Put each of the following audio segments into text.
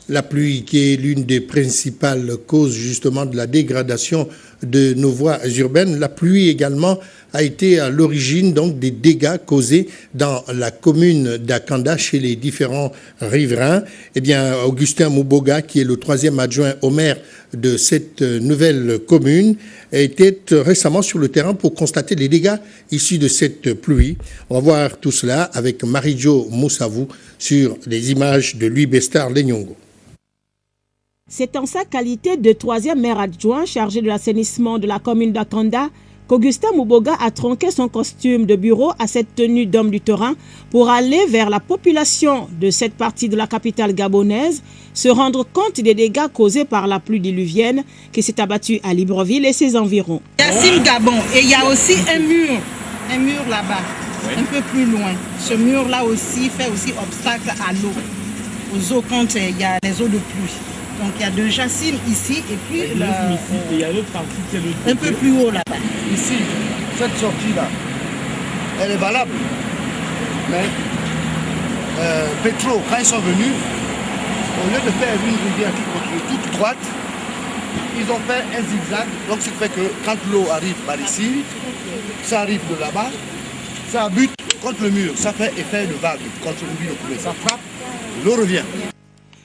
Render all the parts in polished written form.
La pluie qui est l'une des principales causes justement de la dégradation de nos voies urbaines. La pluie également a été à l'origine donc des dégâts causés dans la commune d'Akanda chez les différents riverains. Eh bien, Augustin Mouboga, qui est le 3e adjoint au maire de cette nouvelle commune, était récemment sur le terrain pour constater les dégâts issus de cette pluie. On va voir tout cela avec Marie-Jo Moussavou sur les images de Louis Bestar Lenyongo. C'est en sa qualité de 3e maire adjoint chargé de l'assainissement de la commune d'Akanda qu'Augustin Mouboga a tronqué son costume de bureau à cette tenue d'homme du terrain pour aller vers la population de cette partie de la capitale gabonaise, se rendre compte des dégâts causés par la pluie diluvienne qui s'est abattue à Libreville et ses environs. Yacine Gabon, et il y a aussi un mur là-bas, un peu plus loin. Ce mur-là aussi fait aussi obstacle à l'eau, aux eaux quand il y a les eaux de pluie. Donc il y a deux Jacine ici et puis il y a l'autre partie qui est l'autre un peu plus haut là-bas. Ici, cette sortie-là, elle est valable. Mais Petro, quand ils sont venus, au lieu de faire une rivière qui continue toute droite, ils ont fait un zigzag. Donc ce qui fait que quand l'eau arrive par ici, ça arrive de là-bas, ça bute contre le mur, ça fait effet de vague contre le mur, ça frappe, l'eau revient.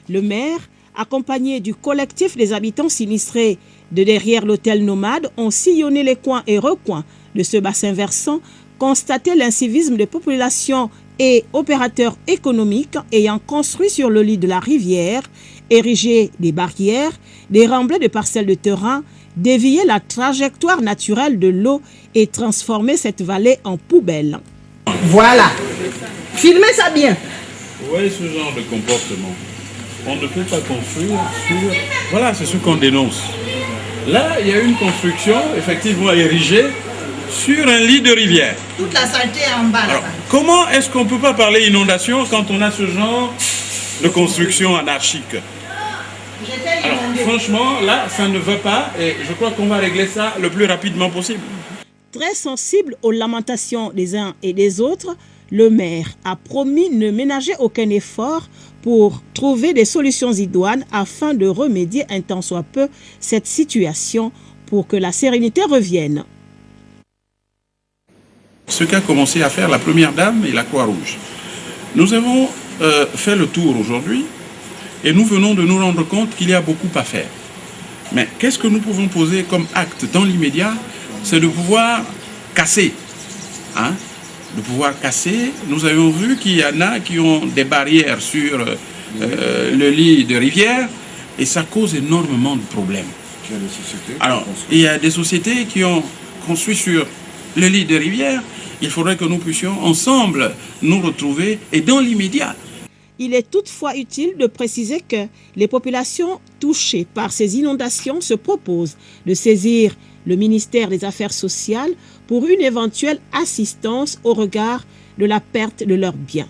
Le maire, accompagné du collectif des habitants sinistrés de derrière l'hôtel Nomade, ont sillonné les coins et recoins de ce bassin versant, constaté l'incivisme des populations et opérateurs économiques ayant construit sur le lit de la rivière, érigé des barrières, déremblé de parcelles de terrain, dévié la trajectoire naturelle de l'eau et transformé cette vallée en poubelle. Voilà. Filmez ça bien. Oui, ce genre de comportement. On ne peut pas construire sur... Voilà, c'est ce qu'on dénonce. Là, il y a une construction, effectivement érigée, sur un lit de rivière. Toute la saleté est en bas. Alors, comment est-ce qu'on ne peut pas parler inondation quand on a ce genre de construction anarchique? Alors, franchement, là, ça ne va pas et je crois qu'on va régler ça le plus rapidement possible. Très sensible aux lamentations des uns et des autres, le maire a promis ne ménager aucun effort pour trouver des solutions idoines afin de remédier un tant soit peu cette situation pour que la sérénité revienne. Ce qu'a commencé à faire la Première Dame et la Croix-Rouge. Nous avons fait le tour aujourd'hui et nous venons de nous rendre compte qu'il y a beaucoup à faire. Mais qu'est-ce que nous pouvons poser comme acte dans l'immédiat? C'est de pouvoir casser. De pouvoir casser. Nous avons vu qu'il y en a qui ont des barrières sur le lit de rivière et ça cause énormément de problèmes. Alors, il y a des sociétés qui ont construit sur le lit de rivière. Il faudrait que nous puissions ensemble nous retrouver et dans l'immédiat. Il est toutefois utile de préciser que les populations touchées par ces inondations se proposent de saisir le ministère des Affaires sociales pour une éventuelle assistance au regard de la perte de leurs biens.